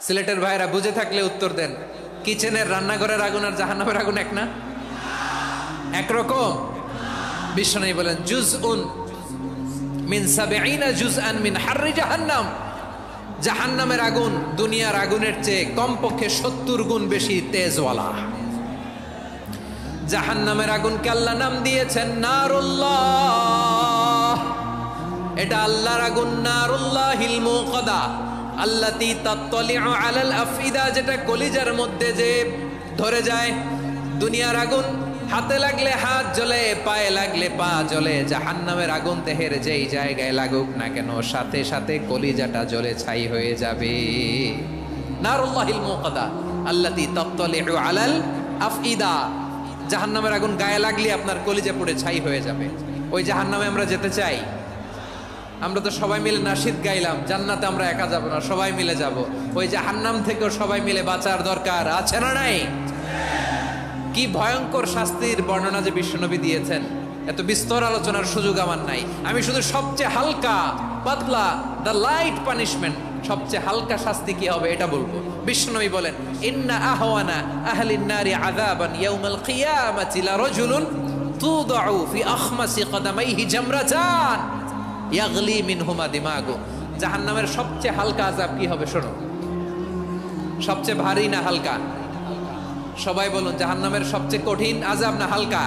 সিলেটের ভাইরা বুঝে থাকলে উত্তর দেন, কিচেনের রান্নাঘরের আগুন আর জাহান্নামের আগুন এক না? একরকম? বিশ্বনবী বলেন জুজউন মিন ৭০ জুজআন মিন হাররি জাহান্নাম। জাহান্নামের আগুন দুনিয়ার আগুনের চেয়ে কমপক্ষে ৭০ গুণ বেশি তেজওয়ালা। জাহান্নামের আগুনকে আল্লাহ নাম দিয়েছেন নারুল্লাহ। এটা আল্লাহর আগুন, নারুল্লাহিল মুকাদা আল্লাতী তাত্তালিউ আলাল আফইদা, যেটা কলিজার মধ্যে যে ধরে যায়। দুনিয়ার আগুন হাতে লাগলে হাত জ্বলে, পায়ে লাগলে পা জ্বলে। জাহান্নামের আগুন দেহের যেই জায়গায় লাগুক না কেন সাথে সাথে কলিজাটা জ্বলে ছাই হয়ে যাবে। নারুল্লাহিল মুকাদা আল্লাতী তাত্তালিউ আলাল আফইদা। জাহান্নামের আগুন গায়ে লাগলে আপনার কলিজা পুড়ে ছাই হয়ে যাবে। ওই জাহান্নামে আমরা যেতে চাই? আমরা তো সবাই মিলে নাশিদ গাইলাম, জান্নাতে আমরা একা যাব না, সবাই মিলে যাব। ওই জাহান্নাম থেকেও সবাই মিলে বাঁচার দরকার আছে না নাই? কি ভয়ঙ্কর শাস্তির বর্ণনা যে বিশ্বনবী দিয়েছেন, এত বিস্তর আলোচনার সুযোগ আমার নাই। আমি শুধু সবচেয়ে হালকা পাতলা, দ্য লাইট পানিশমেন্ট, সবচেয়ে হালকা শাস্তি কি হবে এটা বলবো। বিশ্বনবী বলেন ইন্না আহওয়ানা আহলিন নারি আযাবান ইয়াউমাল কিয়ামাতি লারাজুলুন তুদাউ ফি আখমাসি কদামাইহি জামরাতান ইয়াগলি মিনহুমা দিমাগু। জাহান্নামের সবচেয়ে হালকা আযাব কি হবে শোনো। সবচেয়ে ভারী না হালকা? সবাই বলুন, জাহান্নামের সবচেয়ে কঠিন আযাব না হালকা?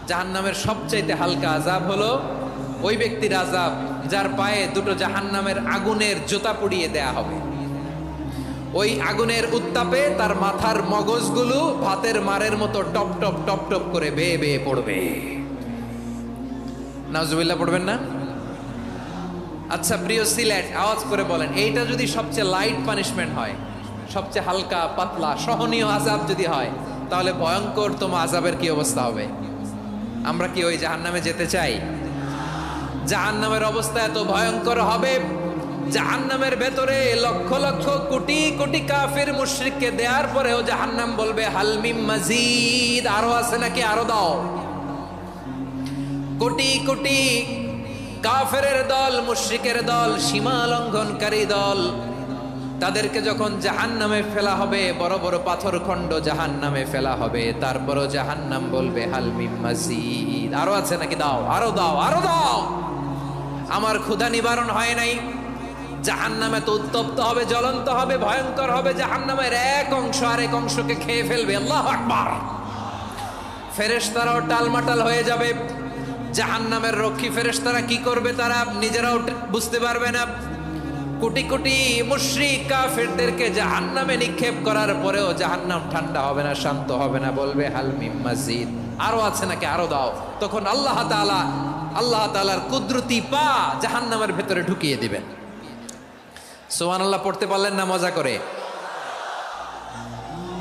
জাহান্নামের সবচাইতে হালকা আযাব হলো ওই ব্যক্তির আযাব যার পায়ে দুটো জাহান্নামের আগুনের জুতা পুড়িয়ে দেয়া হবে। ওই আগুনের উত্তাপে তার মাথার মগজগুলো ভাতের মারের মতো টপ টপ টপ টপ করে বেয়ে বেয়ে পড়বে। নাউজুবিল্লাহ পড়বেন না? আচ্ছা প্রিয় সিলেট, আওয়াজ করে বলেন, এইটা যদি সবচেয়ে লাইট পানিশমেন্ট হয়, সবচেয়ে হালকা পাতলা সহনীয় আযাব যদি হয়, তাহলে ভয়ঙ্করতম আযাবের কি অবস্থা হবে? আমরা কি ওই জাহান্নামে যেতে চাই? জাহান্নামের অবস্থা এত ভয়ঙ্কর হবে, জাহান্নামের ভেতরে লক্ষ লক্ষ কোটি কোটি কাফির মুশরিককে দেওয়ার পরেও জাহান্নাম বলবে হাল মিন মাজিদ, আরো আছে নাকি, আরো দাও। কোটি কোটি কাফেরের দল, মুশরিকের দল, সীমা লঙ্ঘনকারী দল, তাদেরকে যখন জাহান্নামে ফেলা হবে, বড় বড় পাথর খণ্ড জাহান্নামে ফেলা হবে, তারপরও জাহান্নাম বলবে হাল মিন মাজিদ, আরো আছে নাকি, দাও, আরো দাও, আরো দাও। আমার ক্ষুধা নিবারণ হয় নাই। জাহান্নামে তো উত্তপ্ত হবে, জ্বলন্ত হবে, ভয়ঙ্কর হবে। জাহান্নামের এক অংশ আরেক অংশকে খেয়ে ফেলবে। আল্লাহু আকবার। ফেরেশতারাও টালমাটাল হয়ে যাবে। জাহান্নামের রক্ষী ফেরেশতারা কি করবে তারা নিজেরাও বুঝতে পারবে না। কোটি কোটি মুশরিক কাফেরদেরকে জাহান্নামে নিক্ষেপ করার পরেও জাহান্নাম ঠান্ডা হবে না, শান্ত হবে না, বলবে হাল মিন মাজিদ, আরো আছে নাকি, আরো দাও। তখন আল্লাহ তাআলার কুদরতি পা জাহান্নামের ভেতরে ঢুকিয়ে দিবেন। সুবহানাল্লাহ পড়তে পারলেন না মজা করে?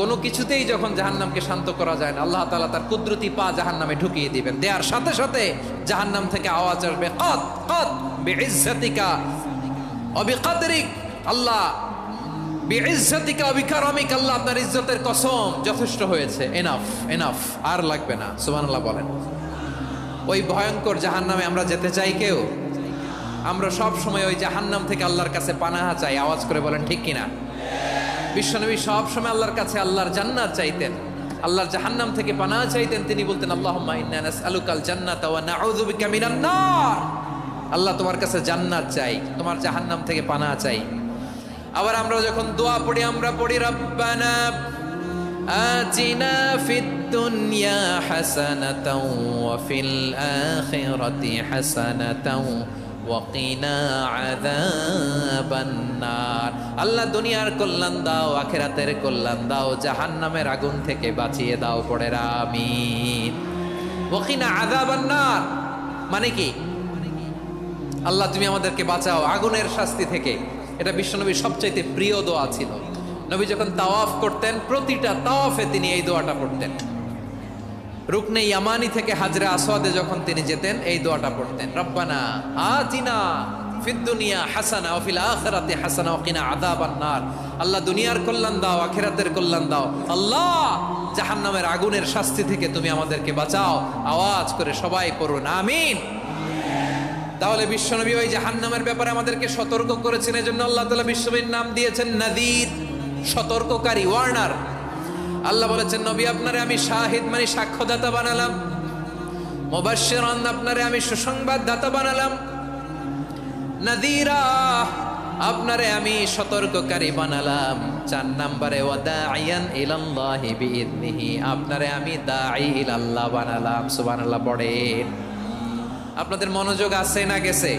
কোনো কিছুতেই যখন জাহান্নামকে শান্ত করা যায় না, আল্লাহ তাআলা তার কুদরতি পা জাহান্নামে ঢুকিয়ে দিবেন। দেওয়ার সাথে সাথে জাহান্নাম থেকে আওয়াজ আসবে কদ কদ বিইজ্জাতিকা ওয়া বিকদরিক, আল্লাহ বিইজ্জাতিকা ওয়া বিকারামিক, আল্লাহ আপনার ইজ্জতের কসম, যথেষ্ট হয়েছে, এনাফ এনাফ, আর লাগবে না। সুবহানাল্লাহ বলেন। ওই ভয়ঙ্কর জাহান্নামে আমরা যেতে চাই কেউ? আমরা সব সময় ওই জাহান্নাম থেকে আল্লাহর কাছে পানাহা চাই। আওয়াজ করে বলেন ঠিক কিনা? বিশ্বনবী সব সময় আল্লাহর কাছে আল্লাহর জান্নাত চাইতেন, আল্লাহর জাহান্নাম থেকে পানাহা চাইতেন। তিনি বলতেন আল্লাহুম্মা ইন্না নাসআলুকাল জান্নাতা ওয়া নাউযু বিকা মিনান নার। আল্লাহ তোমার কাছে জান্নাত চাই, তোমার জাহান্নাম থেকে পানাহা চাই। আবার আমরা যখন দোয়া পড়ি, আমরা পড়ি রব্বানা আতিনা ফিদ দুনিয়া হাসানাতাও ওয়া ফিল আখিরাতি হাসানাতাও ওয়া কিনা আযাবান নার। আল্লাহ দুনিয়ার কল্যাণ দাও, আখিরাতের কল্যাণ দাও, জাহান্নামের আগুন থেকে বাঁচিয়ে দাও, পড়ে আমিন। ওয়া কিনা আযাবান নার মানে কি? আল্লাহ তুমি আমাদেরকে বাঁচাও আগুনের শাস্তি থেকে। এটা বিশ্বনবীর সবচাইতে প্রিয় দোয়া ছিল। নবী যখন তাওয়াফ করতেন, প্রতিটা তাওয়াফে তিনি এই দোয়াটা পড়তেন। রুকনে ইয়ামানি থেকে হাজরে আসওয়াদে যখন তিনি যেতেন, এই দোয়াটা পড়তেন, রব্বানা আতিনা ফিদ দুনিয়া হাসানা ওয়া ফিল আখিরাতি হাসানা ওয়া কিনা আযাবান নার। আল্লাহ দুনিয়ার কল্যাণ দাও, আখিরাতের কল্যাণ দাও। আল্লাহ জাহান্নামের আগুনের শাস্তি থেকে তুমি আমাদেরকে বাঁচাও। আওয়াজ করে সবাই পড়ুন আমিন। তাহলে বিশ্বনবী ওই জাহান্নামের ব্যাপারে আমাদেরকে সতর্ক করেছেন, এজন্য আল্লাহ তাআলা বিশ্বনবীর নাম দিয়েছেন নাযীর, সতর্ককারী, ওয়ার্নার। আল্লাহ বলেছেন নবী আপনারে আমি শাহিদ মানে সাক্ষ্যদাতা বানালাম, মুবাশশিরান আপনারে আমি সুসংবাদদাতা বানালাম, নাযীরা আপনারে আমি সতর্ককারী বানালাম। 4 নম্বরে ওয়াদাইয়ান ইলাল্লাহি বিইذনিহি, আপনারে আমি দাঈ ইলাল্লাহ বানালাম। সুবহানাল্লাহ পড়েন। আপনাদের মনোযোগ আছে না গেছে?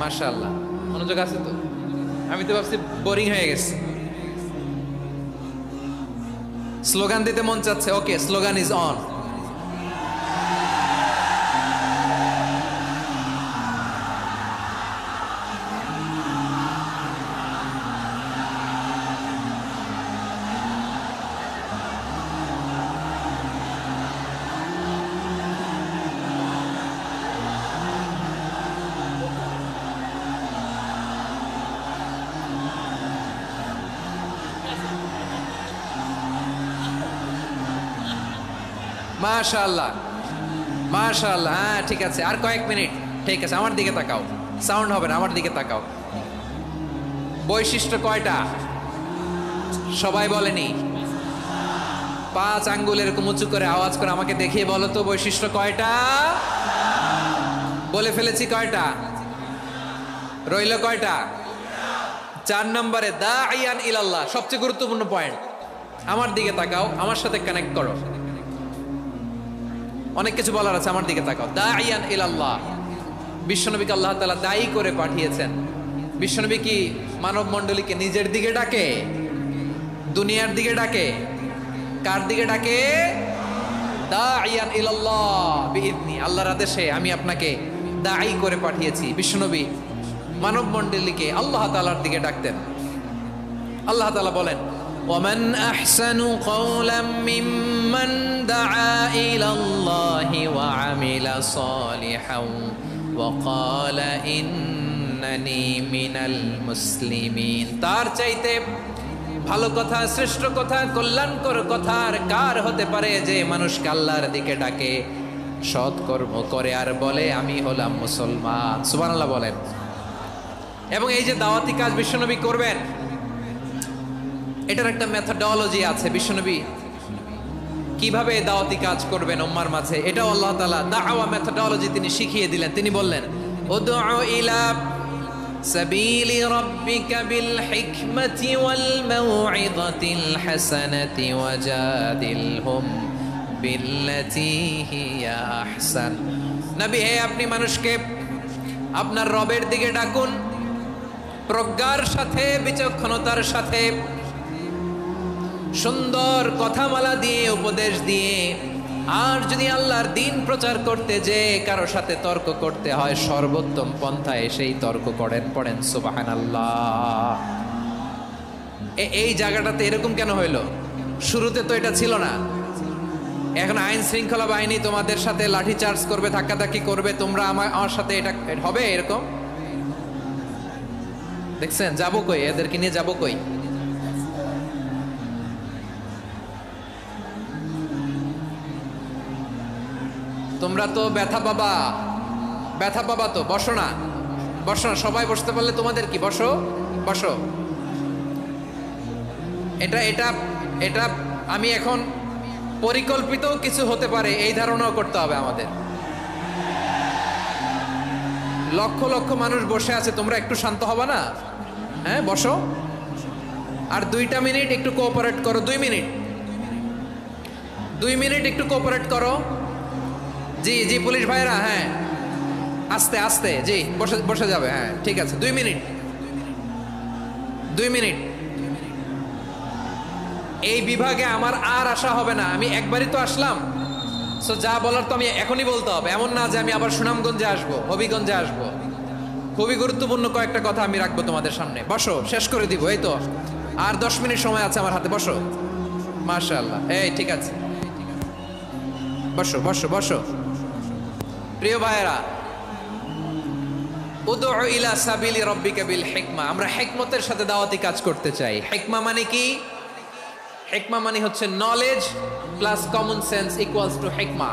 মাশাআল্লাহ মনোযোগ আছে তো। আমি তো ভাবছি বোরিং হয়ে গেছে। স্লোগান দিতে মন চাচ্ছে। ওকে, স্লোগান ইজ অন। মাশাআল্লাহ মাশাআল্লাহ, হ্যাঁ ঠিক আছে, আর কয়েক মিনিট। ঠিক আছে, আমার দিকে তাকাও, সাউন্ড হবে না, আমার দিকে তাকাও। বৈশিষ্ট্য কয়টা সবাই বলেনি? 5 আঙ্গুল এরকম উঁচু করে আওয়াজ করে আমাকে দেখিয়ে বলো তো বৈশিষ্ট্য কয়টা? বলে ফেলেছি কয়টা? রইল কয়টা? 4 নম্বরে দাঈয়ান ইলাল্লাহ, সবচেয়ে গুরুত্বপূর্ণ পয়েন্ট। আমার দিকে তাকাও, আমার সাথে কানেক্ট করো। অনেক কিছু বলার আছে, আমার দিকে তাকাও। দাঈয়ান ইলাল্লাহ, বিশ্বনবীকে আল্লাহ তাআলা দায়ী করে পাঠিয়েছেন। বিশ্বনবী কি মানব মণ্ডলীকে নিজের দিকে ডাকে, দুনিয়ার দিকে ডাকে? কার দিকে ডাকে? দাঈয়ান ইলাল্লাহ বিইذনি, আল্লাহর আদেশে আমি আপনাকে দায়ী করে পাঠিয়েছি। বিশ্বনবী মানব মণ্ডলীকে আল্লাহ তাআলার দিকে ডাকতেন। আল্লাহ তাআলা বলেন, ومن أحسن قولا ممن دعا إلى الله وعمل صالحا وقال إنني من المسلمين। তার চাইতে ভালো কথা, শ্রেষ্ঠ কথা, কল্যাণকর কথা আর কার হতে পারে যে মানুষকে আল্লাহর দিকে ডাকে, সৎ কর্ম করে আর বলে আমি হলাম মুসলমান। সুবহানাল্লাহ বলেন। এবং এই যে দাওয়াতি কাজ বিশ্বনবী করবেন, এটার একটা মেথডোলজি আছে। বিশ্বনবী কিভাবে দাওয়াতি কাজ করবেন উম্মার মাঝে, এটাও আল্লাহ তাআলা দাওয়া মেথডোলজি তিনি শিখিয়ে দিলেন। তিনি বললেন, উদউ ইলা সাবিলি রাব্বিকা বিল হিকমাতি ওয়াল মাউইযাতিল হাসানাতি ওয়াজাদিলহুম বিল্লাতী হিয়া আহসান। নবী হে, আপনি মানুষকে আপনার রবের দিকে ডাকুন প্রজ্ঞার সাথে, বিচক্ষণতার সাথে, সুন্দর কথামালা দিয়ে, উপদেশ দিয়ে। আর যদি আল্লাহর দ্বীন প্রচার করতে যে কারো সাথে তর্ক করতে হয়, সর্বোত্তম পন্থায় সেই তর্ক করেন। পড়েন সুবহানাল্লাহ। এই জায়গাটাতে এরকম কেন হইলো? শুরুতে তো এটা ছিল না। এখন আইন শৃঙ্খলা বাহিনী তোমাদের সাথে লাঠি চার্জ করবে, ধাক্কাধাক্কি করবে, তোমরা আমার সাথে এটা হবে এরকম? দেখছেন? যাবো কই? এদেরকে নিয়ে যাবো কই? তোমরা তো ব্যথা পাবা, ব্যথা পাবা তো। বসো না, বসো না, সবাই বসতে পারলে তোমাদের কি? বসো বসো। এটা এটা এটা আমি এখন পরিকল্পিত কিছু হতে পারে এই ধারণাও করতে হবে আমাদের। লক্ষ লক্ষ মানুষ বসে আছে, তোমরা একটু শান্ত হবা না? হ্যাঁ বসো। আর 2টা মিনিট একটু কোঅপারেট করো। 2 মিনিট, 2 মিনিট একটু কোঅপারেট করো। জি জি পুলিশ ভাইরা, হ্যাঁ আস্তে আস্তে, জি বসে বসে যাবে। হ্যাঁ ঠিক আছে, 2 মিনিট, 2 মিনিট। এই বিভাগে আমার আর আসা হবে না, আমি একবারই তো আসলাম। সো যা বলার তো আমি এখনই বলতে হবে, এমন না যে আমি আবার সুনামগঞ্জে আসবো, হবিগঞ্জে আসবো। খুবই গুরুত্বপূর্ণ কয়েকটা কথা আমি রাখবো তোমাদের সামনে। বসো, শেষ করে দিব। এই তো আর 10 মিনিট সময় আছে আমার হাতে। বসো। মাশাআল্লাহ, এই ঠিক আছে, বসো বসো বসো। প্রিয় ভাইয়েরা, উদউ ইলা সাবিলি রাব্বিকা বিল হিকমা, আমরা হিকমতের সাথে দাওয়াতি কাজ করতে চাই। হিকমা মানে কি? হিকমা মানে হচ্ছে knowledge plus common sense equals to হিকমা।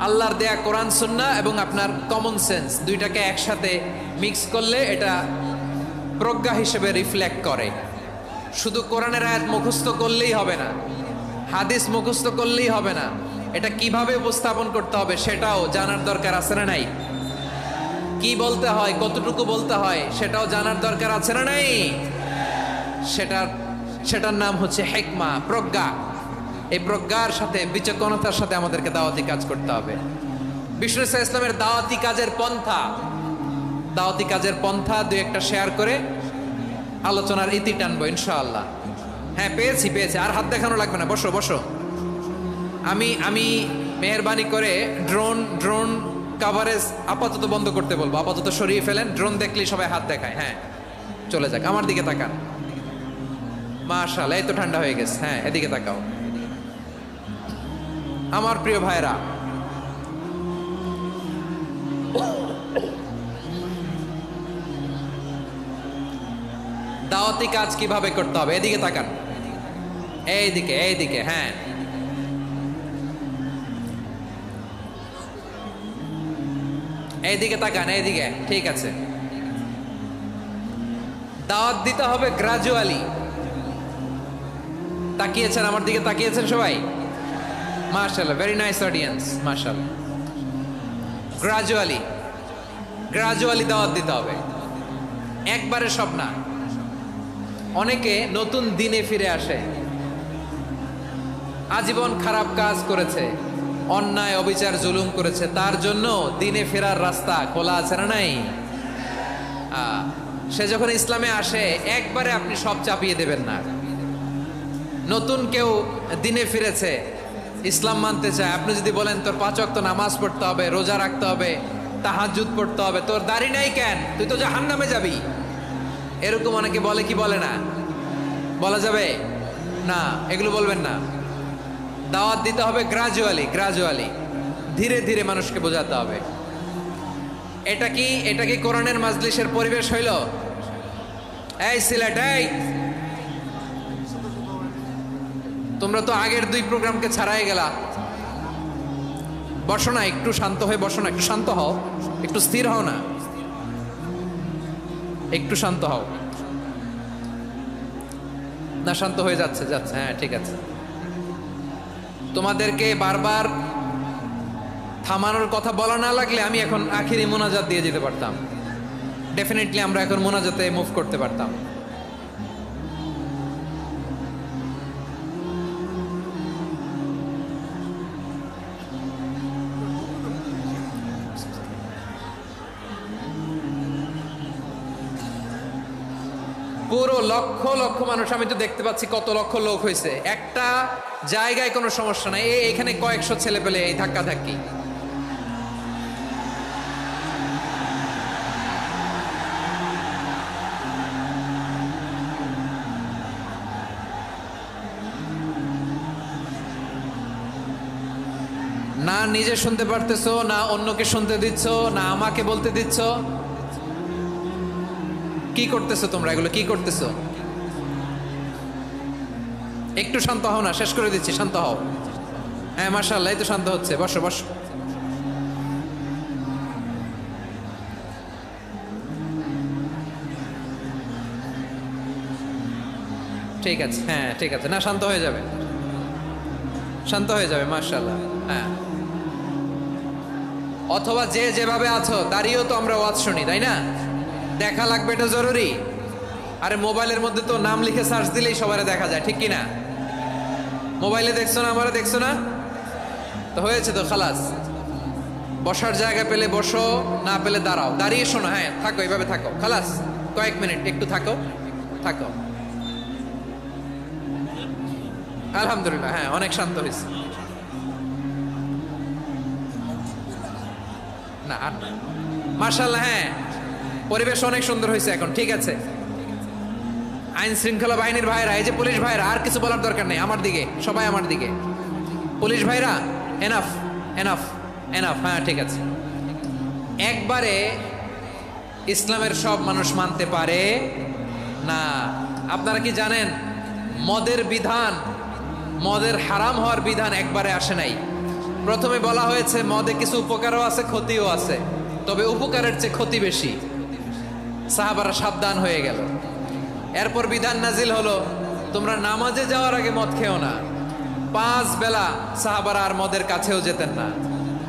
আল্লাহর দেয়া কোরআন সুন্নাহ এবং আপনার কমন সেন্স দুইটাকে একসাথে মিক্স করলে এটা প্রজ্ঞা হিসেবে রিফ্লেক্ট করে। শুধু কোরআনের আয়াত মুখস্থ করলেই হবে না, হাদিস মুখস্থ করলেই হবে না, এটা কিভাবে উপস্থাপন করতে হবে সেটাও জানার দরকার আছে না নাই? কি বলতে হয়, কতটুকু বলতে হয় সেটাও জানার দরকার আছে না নাই? সেটার নাম হচ্ছে হিকমা, প্রজ্ঞা। এই প্রজ্ঞার সাথে বিচক্ষণতার সাথে আমাদেরকে দাওয়াতি কাজ করতে হবে। বিষ্ণু ইসলামের দাওয়াতি কাজের পন্থা দুই একটা শেয়ার করে আলোচনার ইতি টানবো ইনশাআল্লাহ। হ্যাঁ, পেয়েছি। আর হাত দেখানো লাগবে না, বসো। আমি মেহেরবানি করে ড্রোন কাভারেজ আপাতত বন্ধ করতে বলবো, আপাতত সরিয়ে ফেলেন। ড্রোন দেখলেই সবাই হাত দেখায়। হ্যাঁ, চলে যাক, আমার দিকে তাকান। মাশাআল্লাহ, এই তো ঠান্ডা হয়ে গেছে। হ্যাঁ, এদিকে তাকাও। আমার প্রিয় ভাইরা, দাওয়াতি কাজ কিভাবে করতে হবে এদিকে তাকান। এইদিকে। হ্যাঁ, এইদিকে তাকান, এইদিকে। ঠিক আছে, দাওয়াত দিতে হবে গ্রাজুয়ালি। তাকিয়েছেন আমার দিকে, তাকিয়েছেন সবাই? মাশাআল্লাহ, ভেরি নাইস অডিয়েন্স, মাশাআল্লাহ। গ্রাজুয়ালি দাওয়াত দিতে হবে, একবারে সব না। অনেকে নতুন দিনে ফিরে আসে, আজীবন খারাপ কাজ করেছে, অন্যায় অবিচার জুলুম করেছে, তার জন্য দিনে ফেরার রাস্তা খোলা আছে না নাই? সে যখন ইসলামে আসে একবারে আপনি সব চাপিয়ে দেবেন না। নতুন কেউ দিনে ফিরেছে, ইসলাম মানতে চায়, আপনি যদি বলেন তোর 5 ওয়াক্ত নামাজ পড়তে হবে, রোজা রাখতে হবে, তাহাজ্জুদ পড়তে হবে, তোর দাড়ি নাই কেন, তুই তো জাহান্নামে যাবি, এরকম অনেকে বলে কি বলে না? বলা যাবে না, এগুলো বলবেন না। দাওয়াত দিতে হবে গ্রাজুয়ালি, ধীরে ধীরে মানুষকে বোঝাতে হবে। এটা কি কোরআনের মাজলিসের পরিবেশ হইল? এই সিলেট, এই তোমরা তো আগের 2 প্রোগ্রামকে ছাড়াই গেলা। বসো না, একটু শান্ত হয়ে বসো না, একটু শান্ত হও, একটু স্থির হও না, একটু শান্ত হও না। শান্ত হয়ে যাচ্ছে। হ্যাঁ, ঠিক আছে। তোমাদেরকে বারবার থামানোর কথা বলা না লাগলে আমি এখন আখিরি মোনাজাত দিয়ে যেতে পারতাম। ডেফিনেটলি আমরা এখন মোনাজাতে মুভ করতে পারতাম। পুরো লক্ষ মানুষ, আমি তো দেখতে পাচ্ছি কত লক্ষ লোক হয়েছে একটা জায়গায়, কোনো সমস্যা নাই। এখানে কয়েকশো ছেলে পেলে এই ধাক্কা ধাক্কি। না নিজে শুনতে পারতেছো, না অন্যকে শুনতে দিচ্ছ, না আমাকে বলতে দিচ্ছ। কি করতেছো তোমরা? এগুলো কি করতেছো? একটু শান্ত হও না, শেষ করে দিচ্ছি, শান্ত হও। হ্যাঁ, মাশাআল্লাহ, এই তো শান্ত হচ্ছে। বসো। ঠিক আছে, হ্যাঁ ঠিক আছে। না, শান্ত হয়ে যাবে, মাশাআল্লাহ। হ্যাঁ, অথবা যে যেভাবে আছো দাঁড়িয়েও তো আমরা ওয়াজ শুনি, তাই না? দেখা লাগবে, এটা জরুরি। আরে মোবাইলের মধ্যে তো নাম লিখে সার্চ দিলেই সবাই দেখা যায়, ঠিক কিনা? মোবাইলে দেখছো না, আমারে দেখছো না, তো হয়েছে তো, খালাস। বসার জায়গা পেলে বসো, না পেলে দাঁড়াও, দাঁড়িয়ে শোনো। হ্যাঁ, থাকো, এইভাবে থাকো, খালাস। কয়েক মিনিট একটু থাকো। আলহামদুলিল্লাহ, হ্যাঁ, অনেক শান্ত হয়েছে। না আর মাশাআল্লাহ, হ্যাঁ, পরিবেশ অনেক সুন্দর হয়েছে এখন। ঠিক আছে, আইন শৃঙ্খলা বাহিনীর ভাইরা, এই যে পুলিশ ভাইরা, আর কিছু বলার দরকার নেই। আমার দিকে সবাই, আমার দিকে। পুলিশ ভাইরা, এনাফ। হ্যাঁ, ঠিক আছে। একবারে ইসলামের সব মানুষ মানতে পারে না। আপনারা কি জানেন মদের হারাম হওয়ার বিধান একবারে আসে নাই? প্রথমে বলা হয়েছে মদে কিছু উপকারও আছে ক্ষতিও আছে, তবে উপকারের চেয়ে ক্ষতি বেশি। সাহাবারা সাবধান হয়ে গেল। এরপর বিধান নাজিল হলো, তোমরা নামাজে যাওয়ার আগে মদ খেও না। 5 বেলা সাহাবারা আর মদের কাছেও যেতেন না,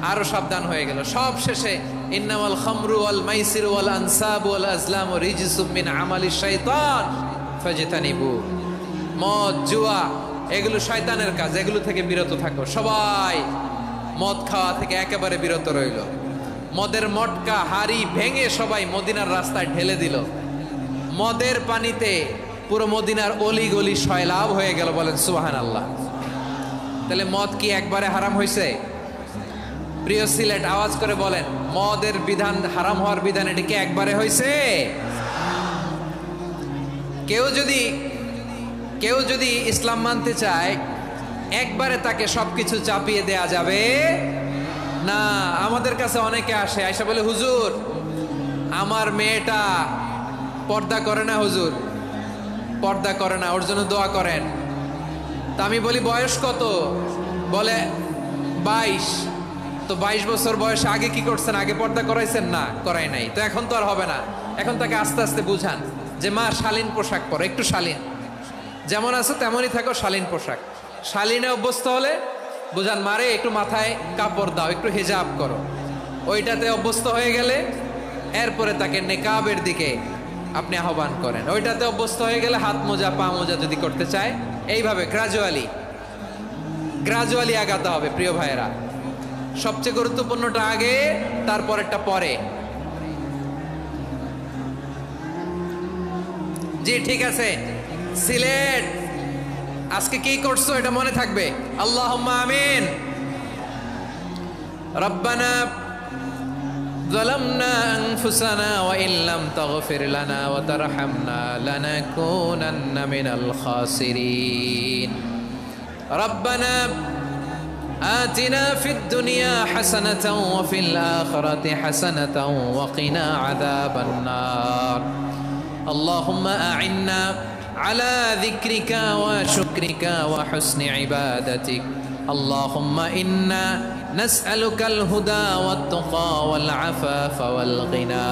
আরো সাবধান হয়ে গেল। সব শেষে ইন্নামাল খামরু ওয়াল মাইসিরু ওয়াল আনসাবু ওয়াল আজলামু রিজসুম মিন আমালিশ শাইতান ফাজতানিবু। মদ, জুয়া এগুলো শয়তানের কাজ, এগুলো থেকে বিরত থাকো। সবাই মদ খাওয়া থেকে একেবারে বিরত রইল। মদের মটকা হাড়ি ভেঙে সবাই মদিনার রাস্তায় ঢেলে দিল। মদের পানিতে পুরো মদিনার অলি গলি সয়লাভ হয়ে গেল। বলেন সুবহানাল্লাহ। তাহলে মদ কি একবারে হারাম হয়েছে? প্রিয় সিলেট আওয়াজ করে বলেন, মদের বিধান, হারাম হওয়ার বিধান এটা কি একবারে হয়েছে? কেউ যদি ইসলাম মানতে চায় একবারে তাকে সবকিছু চাপিয়ে দেয়া যাবে না। আমাদের কাছে অনেকে আসে, আয়সা বলে, হুজুর আমার মেয়েটা পর্দা করে না, হুজুর পর্দা করে না, ওর জন্য দোয়া করেন। তা আমি বলি বয়স কত? বলে 22। তো 22 বছর বয়সে আগে কি করছেন? আগে পর্দা করাইছেন? না, করাই নাই। তো এখন তো আর হবে না। এখন তাকে আস্তে আস্তে বুঝান যে মা শালীন পোশাক পরো, একটু শালীন, যেমন আছো তেমনই থাকো, শালীন পোশাক। শালীনে অভ্যস্ত হলে বুঝান, মারে একটু মাথায় কাপড় দাও, একটু হিজাব করো। ওইটাতে অভ্যস্ত হয়ে গেলে এরপরে তাকে নেকাবের দিকে আপনি আহ্বান করেন। ওইটাতে অভ্যস্ত হয়ে গেলে হাত মোজা, পা মোজা যদি করতে চায়, এইভাবে গ্রাজুয়ালি আগাতে হবে। প্রিয় ভাইয়েরা, সবচেয়ে গুরুত্বপূর্ণটা আগে, তারপরেরটা পরে। জি ঠিক আছে। সিলেট আজকে কি করছো এটা মনে থাকবে। আল্লাহুম্মা আমিন। রব্বানা ظلمنا أنفسنا وإن لم تغفر لنا وترحمنا لنكونن من الخاسرين. ربنا آتنا في الدنيا حسنة وفي الآخرة حسنة وقنا عذاب النار. اللهم أعنا على ذكرك وشكرك وحسن عبادتك. اللهم إنا نسألك الهدى والتقى والعفاف والغنى.